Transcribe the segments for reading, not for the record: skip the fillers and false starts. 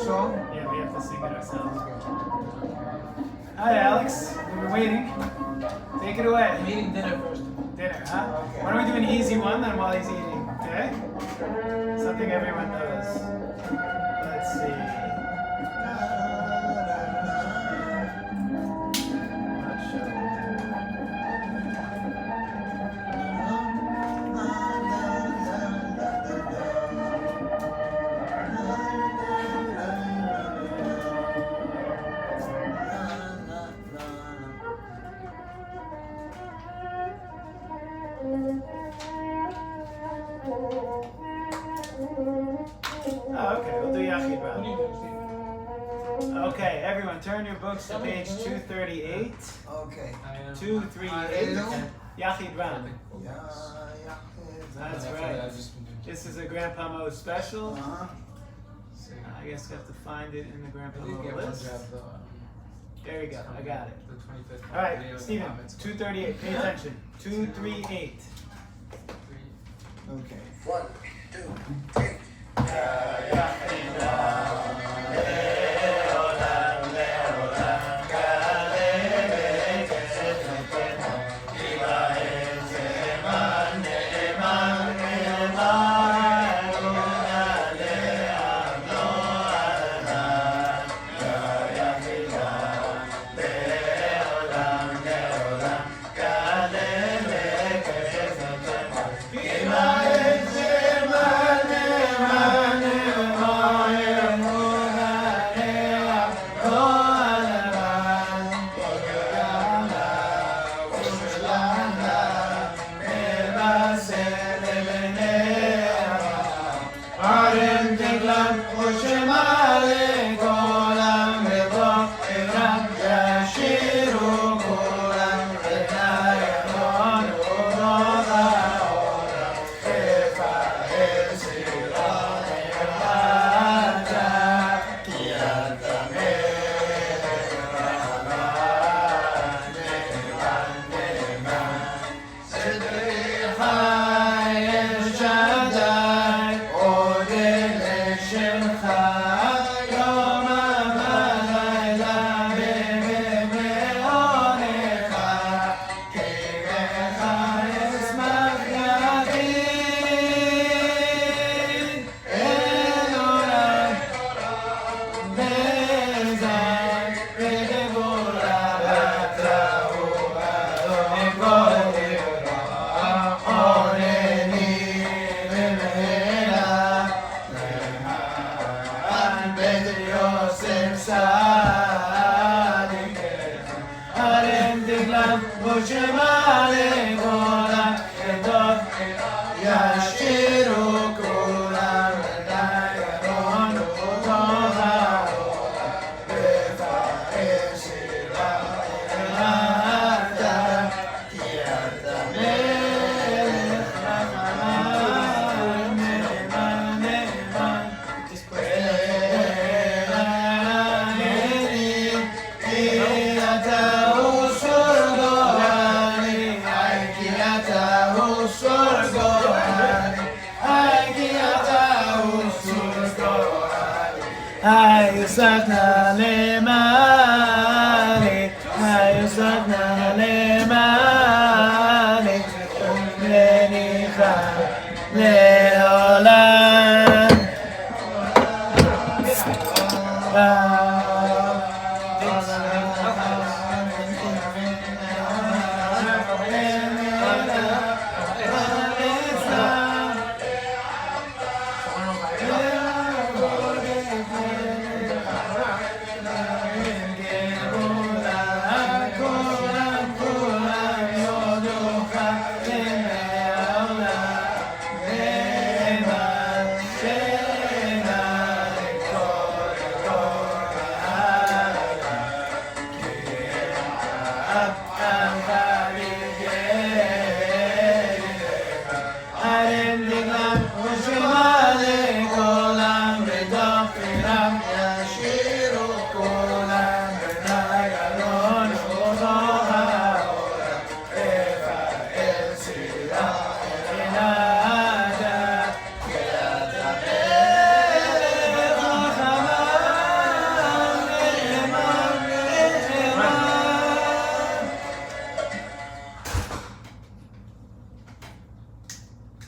Yeah, we have to sing it ourselves. Hi, Alex. We've been waiting. Take it away. I'm eating dinner first. Dinner, huh? Okay. Why don't we do an easy one then while he's eating, okay? Something everyone knows. Let's see. Not Oh, okay, we'll do Yachid What do you Ram. do, Steve? Okay, everyone, turn your books to page 238. Okay. 238. Yachid Ram. That's right. This is a Grandpa Mo special. I guess I have to find it in the Grandpa Mo list. There you go, I got it. All right, Steven, 238, pay attention. 238. Okay. 1, 2, 3. Hayusakna lemali, hayusakna lemali, lenicha leolam.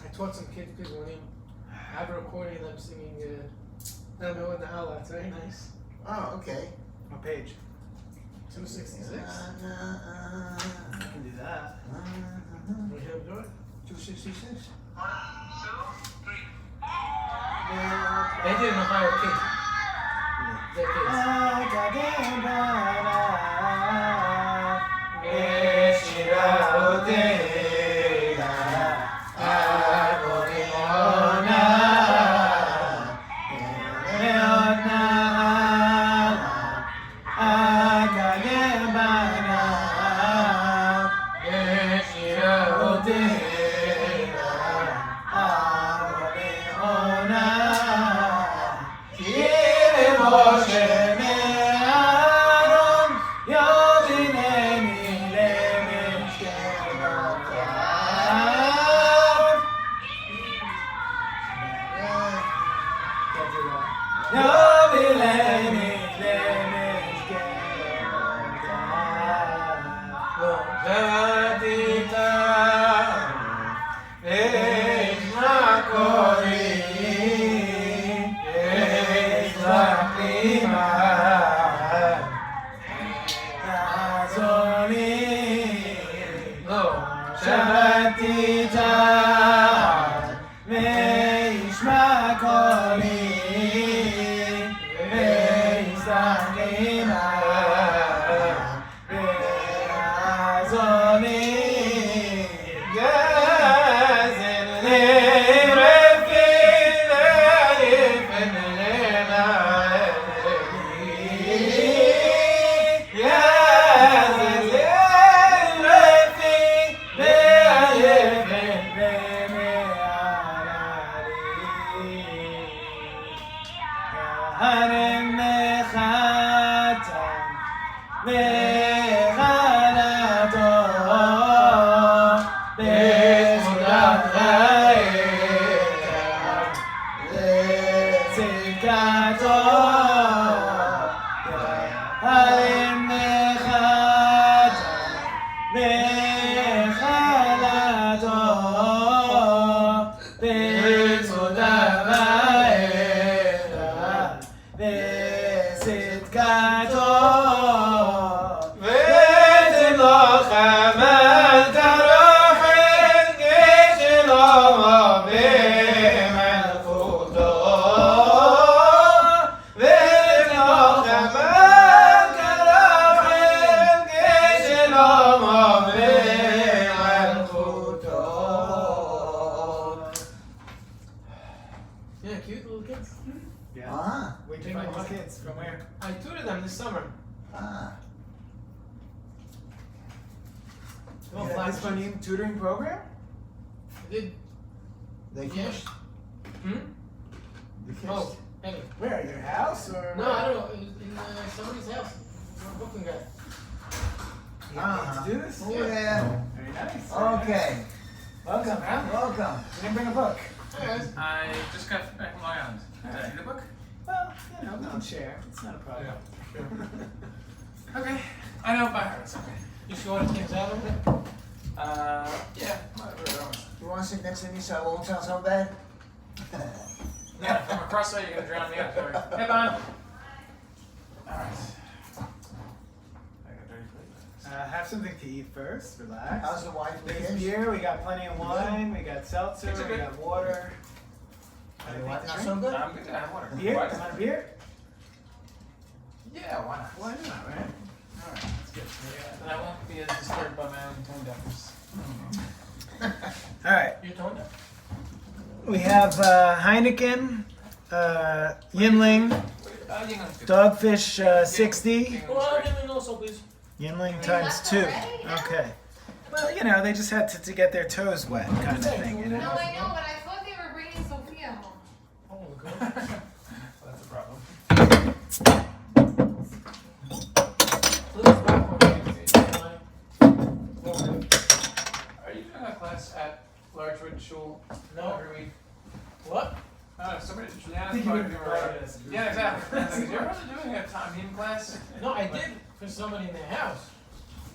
I taught some kids Pizmonim. I have a recording of them singing Namo and the Allah. It's very nice. Oh, okay. What page? 266. I can do that. We have do it. 266? They did in Ohio Kid. Their Yeah, cute little kids. Yeah. Ah. Where'd you find these kids? From where? I tutored them this summer. Ah. Well, Yeah, flash this Pizmonim tutoring program? I did. They Yeah. kissed? Hmm? They kissed? Oh, anyway. Where? At your house or? No, I don't know. In somebody's house. Brooklyn guy. You got to do this? Oh, yeah. Very nice. Okay. Welcome, man. Welcome. You didn't bring a book? Hey guys. I just got back from Long Island. Is that in the book? Well, you know, we can share. It's not a problem. Okay. I know by heart. It's okay. You shorted things out a little bit? Yeah. You want to sit next to me so I won't sound so bad? Yeah, from across the way, you're going to drown me out. Sorry. Hey, Bon. Alright. Have something to eat first. Relax. How's the wife and the There's kids? beer. We got plenty of wine. We got seltzer. Kids are We good. got water. Are the wife not Drink? so good? I'm good to have water. Beer? Why? Want a beer? Yeah, why not? Why not, right? Alright, that's good. Then I won't be as disturbed by my own tone deafness. Alright, You're tone deaf. we have Heineken, Yinling, You know, it's good. Dogfish 60, Well, I'll give me also, please. Yinling times 2. Okay. Well, you know, they just had to get their toes wet, kind of thing, you No, know. I know, but I thought they were bringing Sophia home. Oh, good. Well, that's a problem. Lily's back for me. Are you doing a class at Larchwood Shul No. every week? What? Somebody, Juliana's talking to me right. Yeah, exactly. I was like, is your brother doing a Tamim class? No, I did for somebody in their house.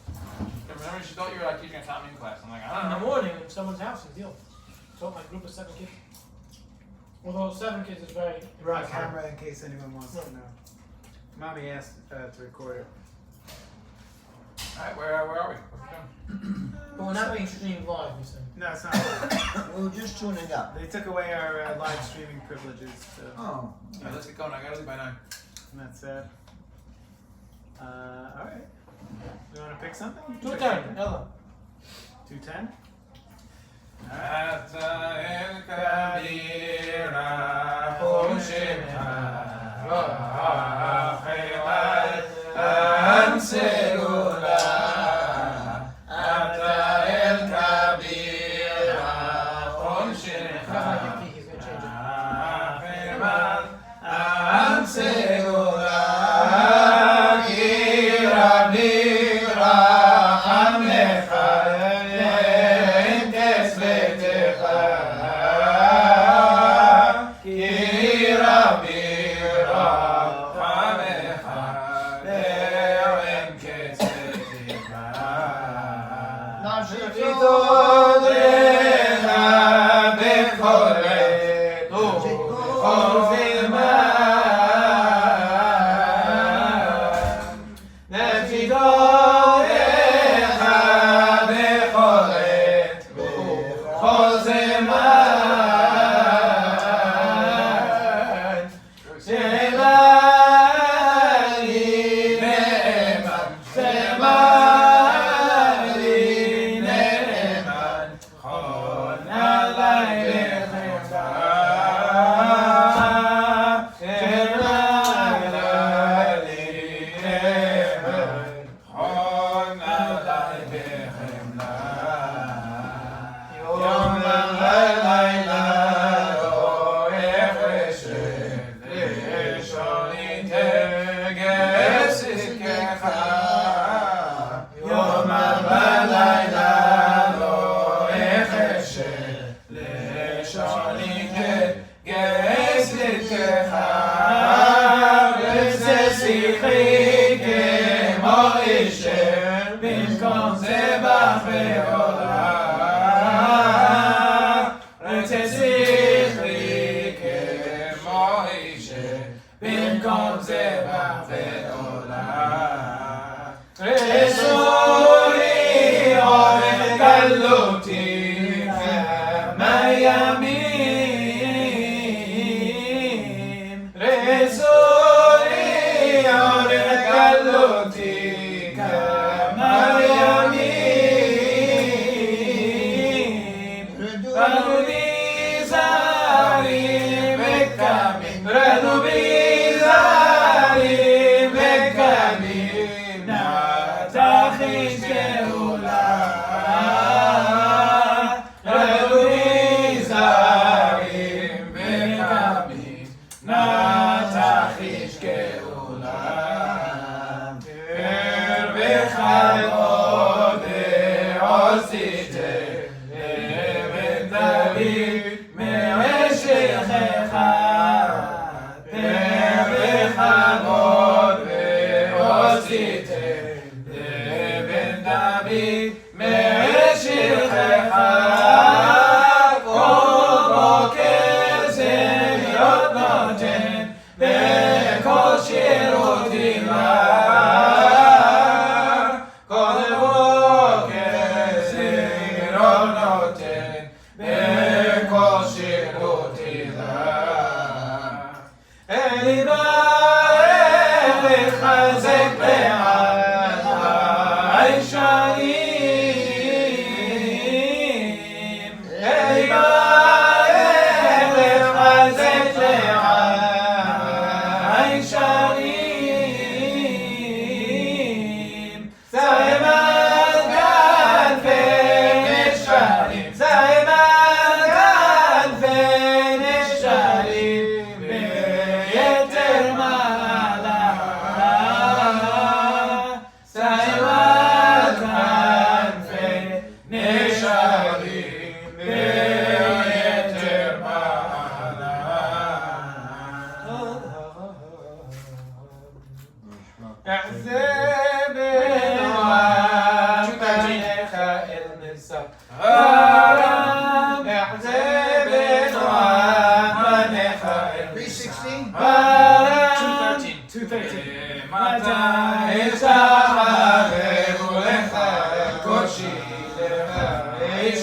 I remember she thought you were like teaching a Tamim class. I'm like, I In don't the know. morning in someone's house in Deal. So my group of 7 kids. Although 7 kids is very We're on camera in case anyone wants to know. Mommy asked to record it. Alright, where are we? What's we doing? But we're not being streamed live, you said. No, it's not. We were just tuning up. They took away our live streaming privileges, so Oh. Alright, let's get going. I gotta leave by 9. and that's sad. Alright. You want to pick something? 210, Ella. 210? He's gonna change it.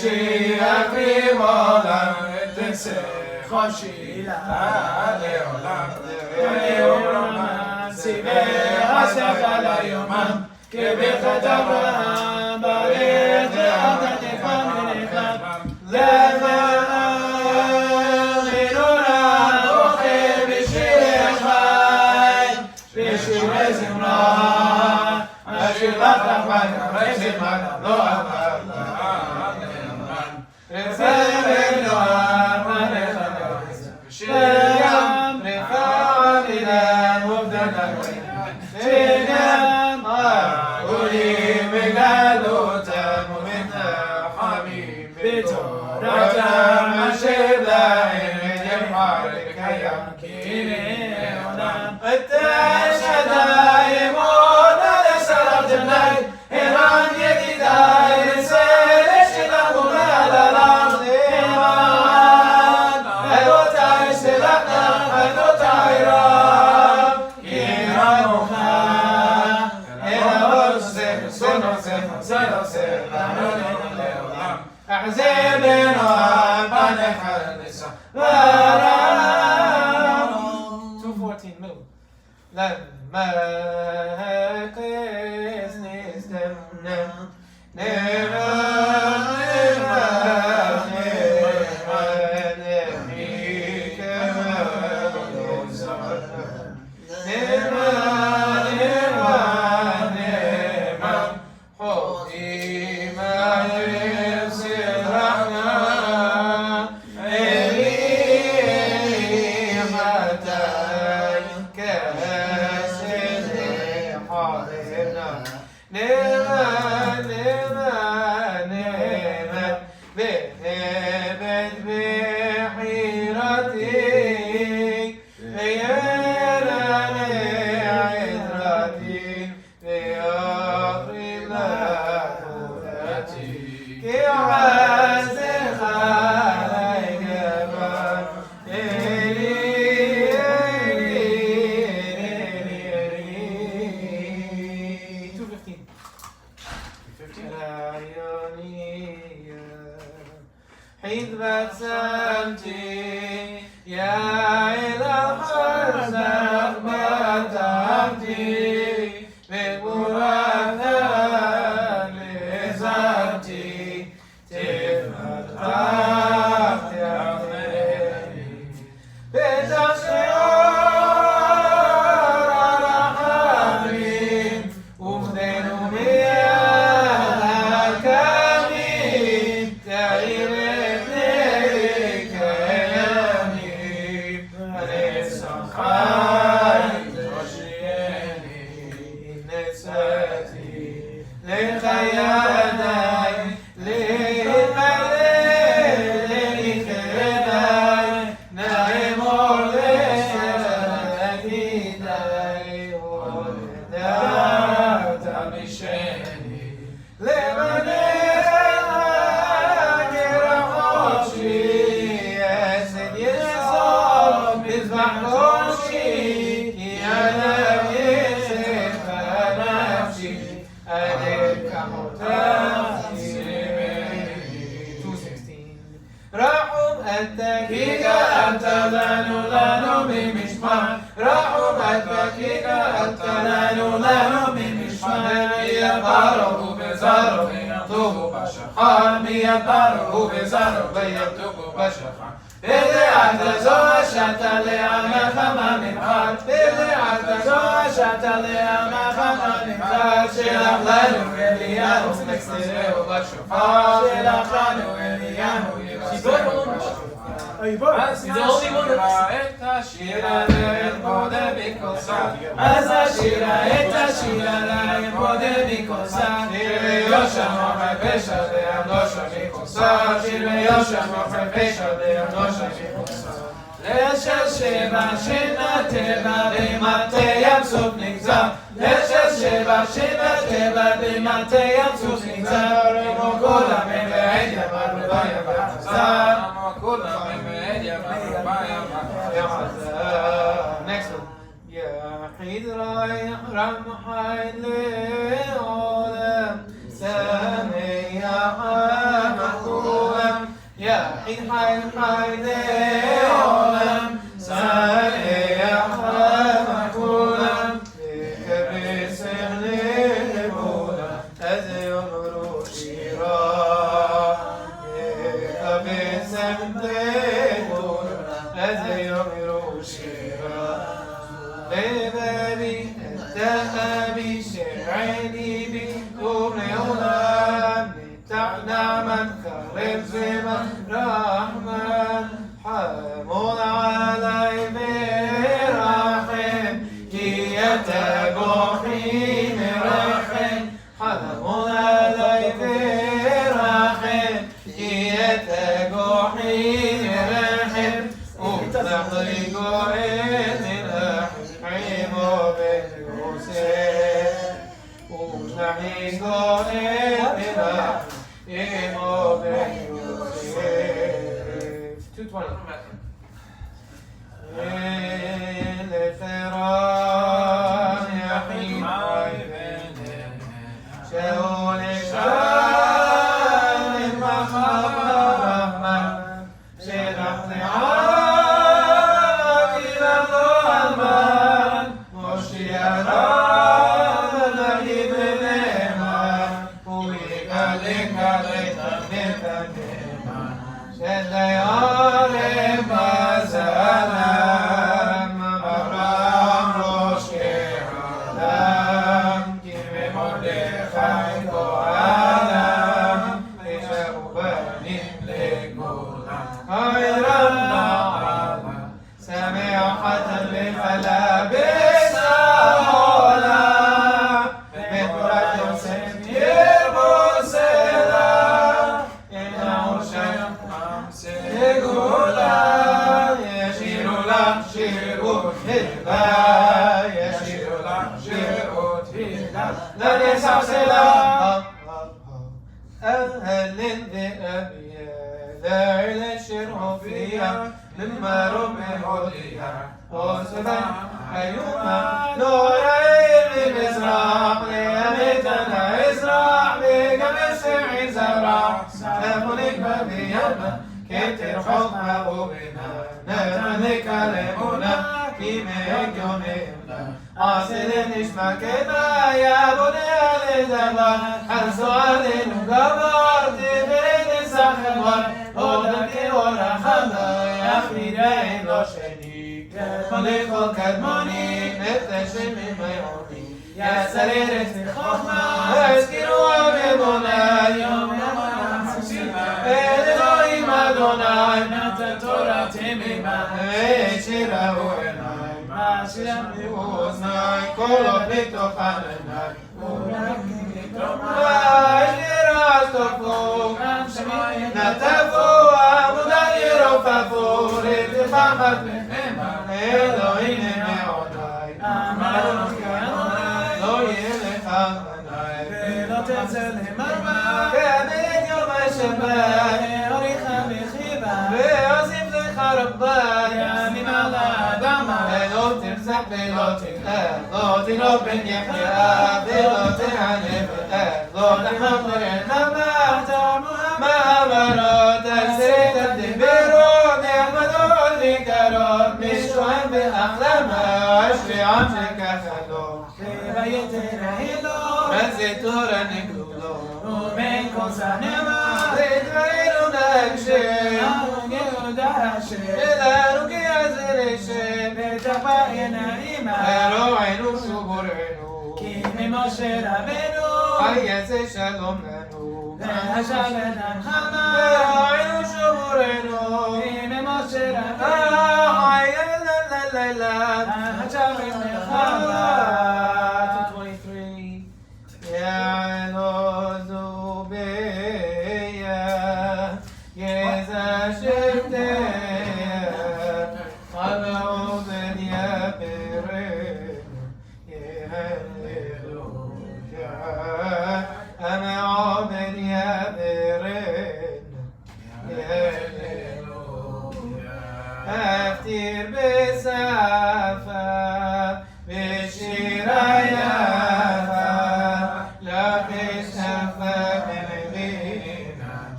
משיח ממעולם תצא חושילה לעולם לעולם ציווה עשך ליומם כברכת אברהם ברך ואתה תפעם מלכם לך מנורה בוכה בשיר חי בשיר זמרה אשר לך רחמן רזמן לא עבר רצה ונוער מלך שגם רפאה מלם ובדנה שגם עולים בגלותם ומתחמים בתורתם אשר להם ימחר וקיים כי הנה עולם אתה שדי אמון על עשרת בני ערן ידידי לצלם שלנו לעלם למען אלותי סלחנה אלותי רב כי רמוך אלא סונוסף לעולם אחזר בנועם פניך נישא ורם 214 middle لما قيس نستمنا Next one. يا حيد رايح رمحي لعالم سامي يا محمود حي حي حي לעולם סלח לכולם יקבצם לכולם אז יאמרו שירה יקבצם לכולם אז יאמרו שירה לבבי את אבי שעיני בי ולעולם نعمت كرم زمن رحمن حمود علي برحم كي يتقوحي مرحم حمود علي برحم كي يتقوحي مرحم وتحضي قوين الرحيم وبالقسم وتحضي قوين الرحيم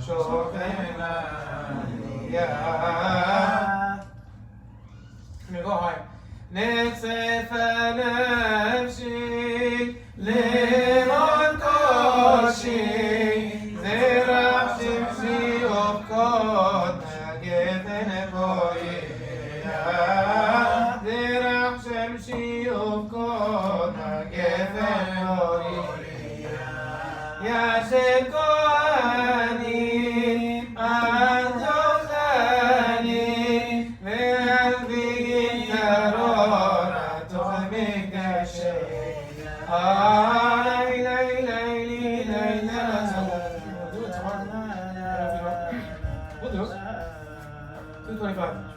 'Show me go high. Nitzefa nafshi lemon koshi zerach shimshi ofkot nagefen boya zerach shimshi ofkot nagefen boya yashem kohani antochani ve'alvigin karora tochemik dashem ay lay lay lay lay do it tomorrow. We'll do it. 225.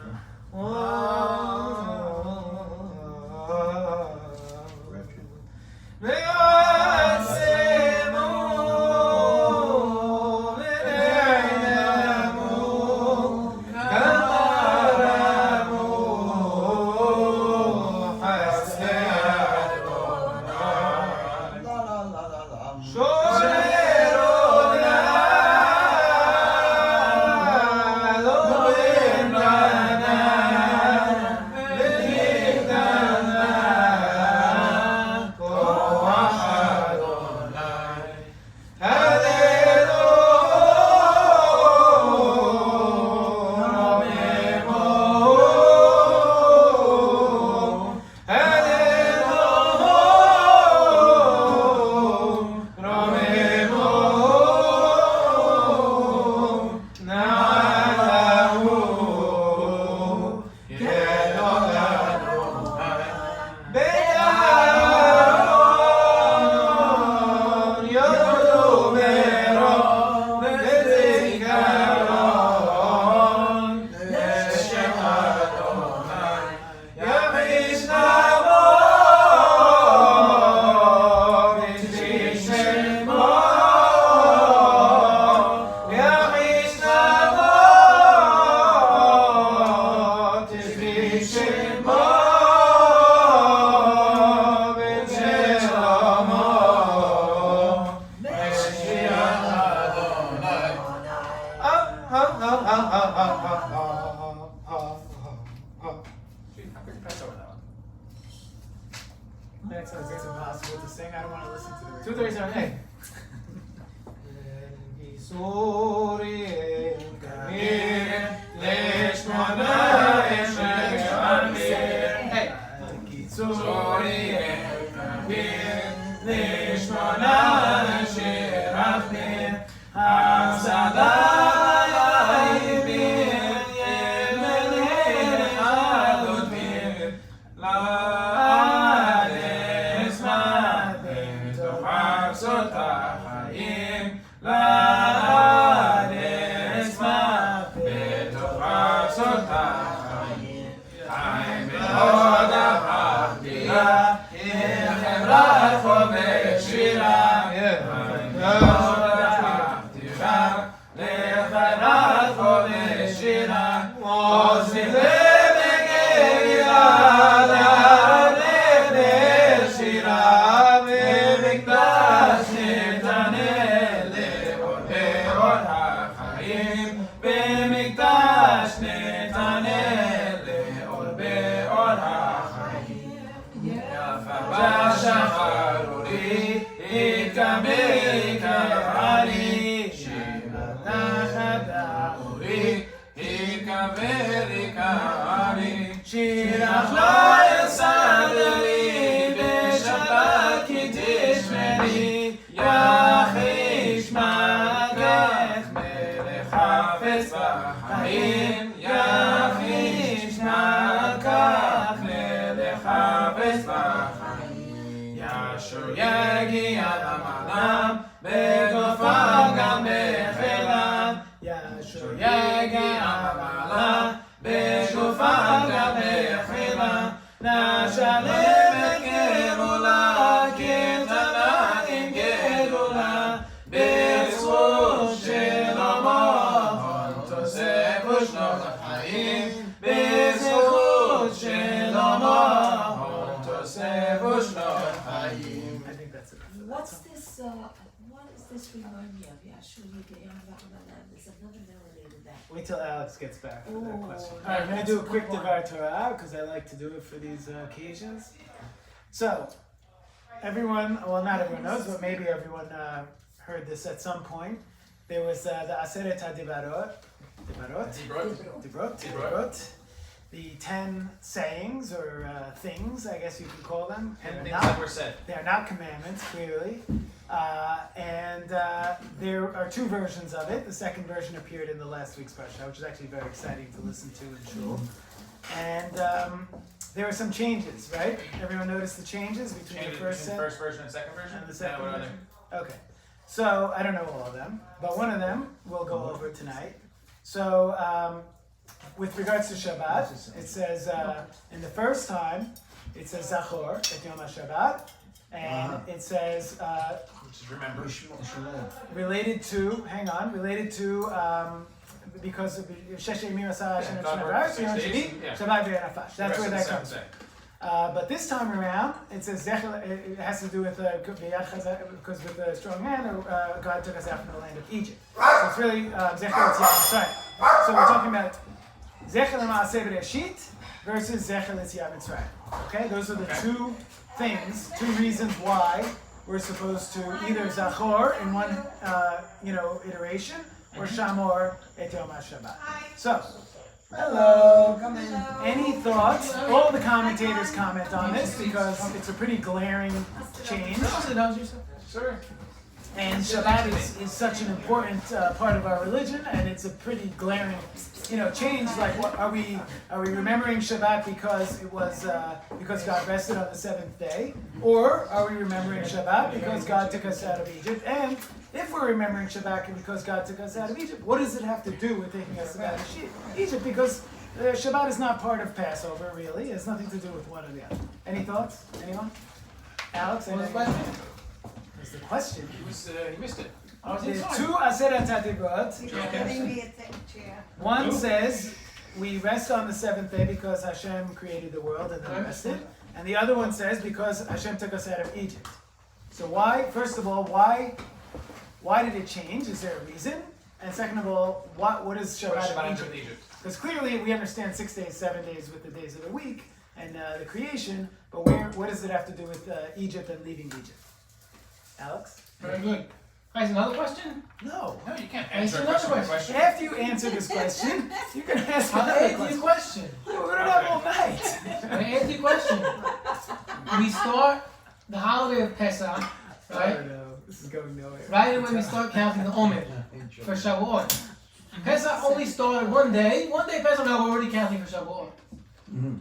Next one is impossible to sing. I don't want to listen to the 237, hey. sing. remind me of there's another melody to that. Wait till Alex gets back for that Oh, question. yeah, Alright, I'm going to that's do a a quick good one. Devar Torah because I like to do it for these occasions. So, everyone, well, not everyone knows, but maybe everyone heard this at some point. There was the Aseret HaDibarot, Dibrot, the 10 sayings or things, I guess you could call them. And They're things not- that were said. They're not commandments, clearly. There are two versions of it. The second version appeared in the last week's parsha, which is actually very exciting to listen to in shul. And there are some changes, right? Everyone noticed the changes between Changes the first between set first version and second version? and the second what are version? Okay. So I don't know all of them, but one of them we'll go over tonight. So with regards to Shabbat, it says in the first time, it says Zachor et Yom HaShabbat, and it says Which is remember. related to because of Shesh Emir Asah Hashem Yeah, et God Shemar worked Haaretz, 6 Yom days, Shvi, yeah. Shabbat v'Yanafash. That's where that Rest of comes the from. seventh day. But this time around, it says it has to do with because with the strong man, God took us out from the land of Egypt. So it's really Zecher L'Tziat Mitzrayim. So we're talking about Zecher L'Maaseh B'Reshit versus Zecher L'Tziat Mitzrayim. Okay, those are the two things, two reasons why we're supposed to either Zachor in one iteration or Shamor et Yom HaShabbat. So. Hello. Come in. Any thoughts? All the commentators comment on this because it's a pretty glaring change. Sure. And Shabbat is such an important part of our religion, and it's a pretty glaring, change. Like, what are we remembering Shabbat because it was because God rested on the seventh day, or are we remembering Shabbat because God took us out of Egypt? And if we're remembering Shabbat because God took us out of Egypt, what does it have to do with taking us out of Egypt? Because Shabbat is not part of Passover, really. It has nothing to do with one or the other. Any thoughts? Anyone? Alex? What was the anyone? question? What's the question? He missed it. There's two Aseret HaDibrot. Giving me a thing, chair. One says we rest on the seventh day because Hashem created the world and then rested. And the other one says because Hashem took us out of Egypt. So why, first of all, why did it change? Is there a reason? And second of all, what is What Shabbat Shabbat in into Egypt? Egypt. Because clearly we understand 6 days, 7 days with the days of the week and the creation, but what does it have to do with Egypt and leaving Egypt? Alex? Very good. Guys, another question? No. No, you can't Answer answer a another question with a question. question. After you answer this question, you can ask I'll another answer your question. question. We're gonna have all night. I'm gonna answer your question. We start the holiday of Pesach, I right? don't know. This is going nowhere. Right away we start counting the Omer for Shavuot. Pesach only started one day. One day Pesach, now we're already counting for Shavuot.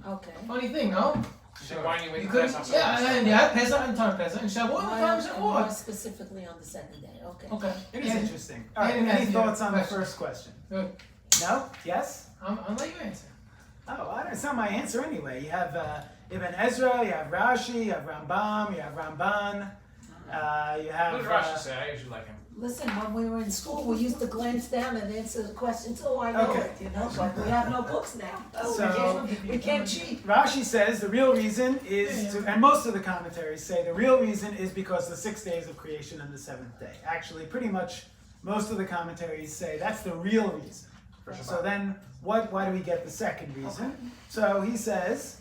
Okay. Funny thing, no? So why do you wait You till could, Pesach? yeah, Pesach and time Pesach, and Shavuot and time And more Shavuot. specifically on the second day. Okay. Okay. It is Yeah. interesting. All right. Yeah, Any yeah, thoughts on the question. first question? Good. No? Yes? I'll let you answer. Oh, it's not my answer anyway. You have Ibn Ezra, you have Rashi, you have Rambam, you have Ramban, you have. What did Rashi say? I usually like him. Listen, when we were in school, we used to glance down and answer the questions. Oh, I know Okay. it, but we have no books now. So- we can't cheat. Rashi says the real reason is and most of the commentaries say the real reason is because the 6 days of creation and the seventh day. Actually, pretty much most of the commentaries say that's the real reason. So then, why do we get the second reason? So he says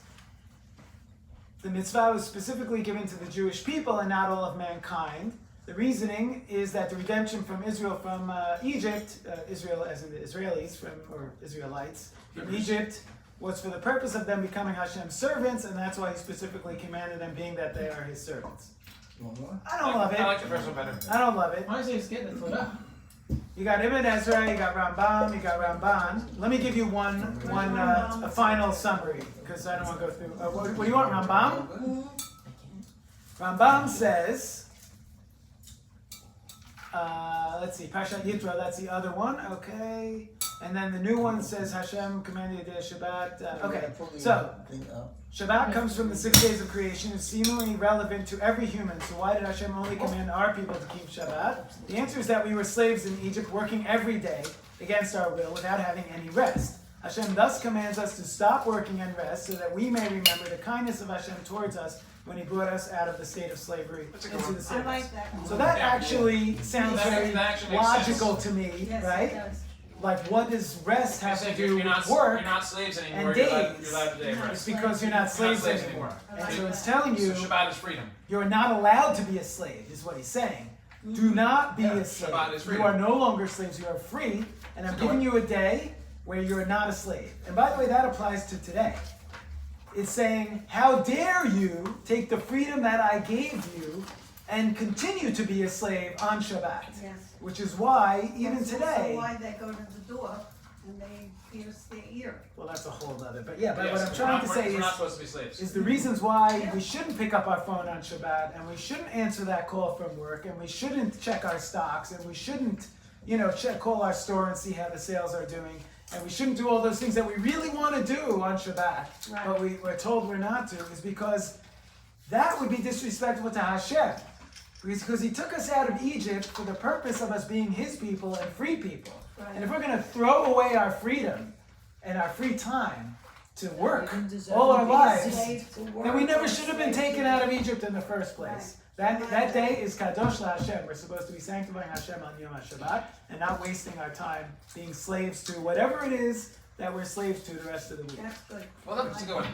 the mitzvah was specifically given to the Jewish people and not all of mankind. The reasoning is that the redemption from Israel from Egypt, Israel as in the Israelis or Israelites from Egypt, was for the purpose of them becoming Hashem's servants, and that's why he specifically commanded them, being that they are his servants. I don't love I it. like the first one better. I don't love it. Honestly, it's getting the Torah. You got Ibn Ezra, you got Rambam, you got Ramban. Let me give you a final summary because I don't want to go through. What do you want, Rambam? Rambam says. Let's see, Parshat Yitro, that's the other one, okay. And then the new one says Hashem commanded the Shabbat. Okay, so Shabbat comes from the 6 days of creation. It's seemingly relevant to every human. So why did Hashem only command our people to keep Shabbat? The answer is that we were slaves in Egypt, working every day against our will without having any rest. Hashem thus commands us to stop working and rest so that we may remember the kindness of Hashem towards us when he brought us out of the state of slavery That's a good into one. the I service. like that one. So that Yeah. actually sounds That very actually makes logical sense. to me, Yes, right? it does. Like, what does rest have to do you're not, with work? You're not slaves anymore. and You're allowed, days. you're allowed to day of It's rest. because you're not slaves slaves anymore. anymore. And so it's telling you So Shabbat is freedom. you're not allowed to be a slave, is what he's saying. Do not be a Shabbat slave. is You freedom. are no longer slaves, you are free, and I'm So giving go you a day where you're not a slave. And by the way, that applies to today. It's saying, how dare you take the freedom that I gave you and continue to be a slave on Shabbat? Yes. Which is why, even That's also today, why they go to the door and they pierce their ear. well, that's a whole other, but yeah, but Yes, what I'm we're trying not- to we're- say we're not is, supposed to be slaves. the reasons why we shouldn't pick up our phone on Shabbat, and we shouldn't answer that call from work, and we shouldn't check our stocks, and we shouldn't, call our store and see how the sales are doing, and we shouldn't do all those things that we really want to do on Shabbat, Right. but we're told we're not to, is because that would be disrespectful to Hashem. Because he took us out of Egypt for the purpose of us being his people and free people. Right. And if we're going to throw away our freedom and our free time to work We didn't deserve all to our be lives, slave to work then we never or should have been slave taken to- out of Egypt in the first place. That day is Kadosh LaHashem. We're supposed to be sanctifying Hashem on Yom HaShabbat and not wasting our time being slaves to whatever it is that we're slaves to the rest of the week. That's good. Well, that's a good one.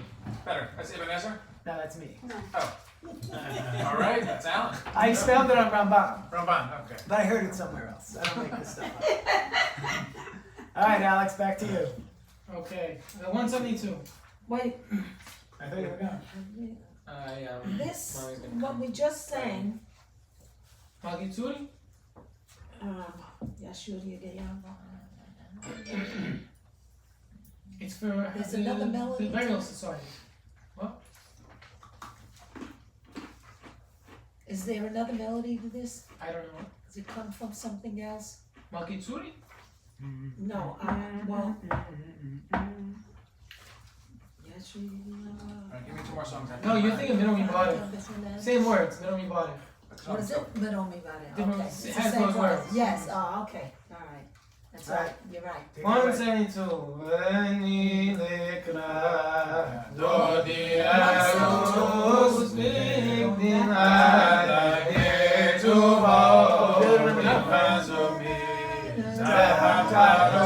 Better. That's Ibn Ezra? Now that's me. Oh. All right, that's Alan. I expounded on Ramban, Ramban, okay. but I heard it somewhere else. I don't make this stuff up. All right, Alex, back to you. Okay. 172. Wait, I thought you were gone. this, Mommy's gonna what come. we just sang, Magitsuri? Yashuri Gayama. It's for There's another melody. the burial society. Is there another melody to this? I don't know. Does it come from something else? Magitsuri? No, well. Yashuri Alright, give me 2 more songs. No, you're thinking Middle Mibare. Gayama. Same words, Middle Mibare. What is it? Middle Mibare. Different- Okay. it It's the has same those word. words. Yes, okay, alright. That's Right. right, you're right. Take it away. 172. Veni lekra dodi arus b'din adai tuvo b'mazumi zahataro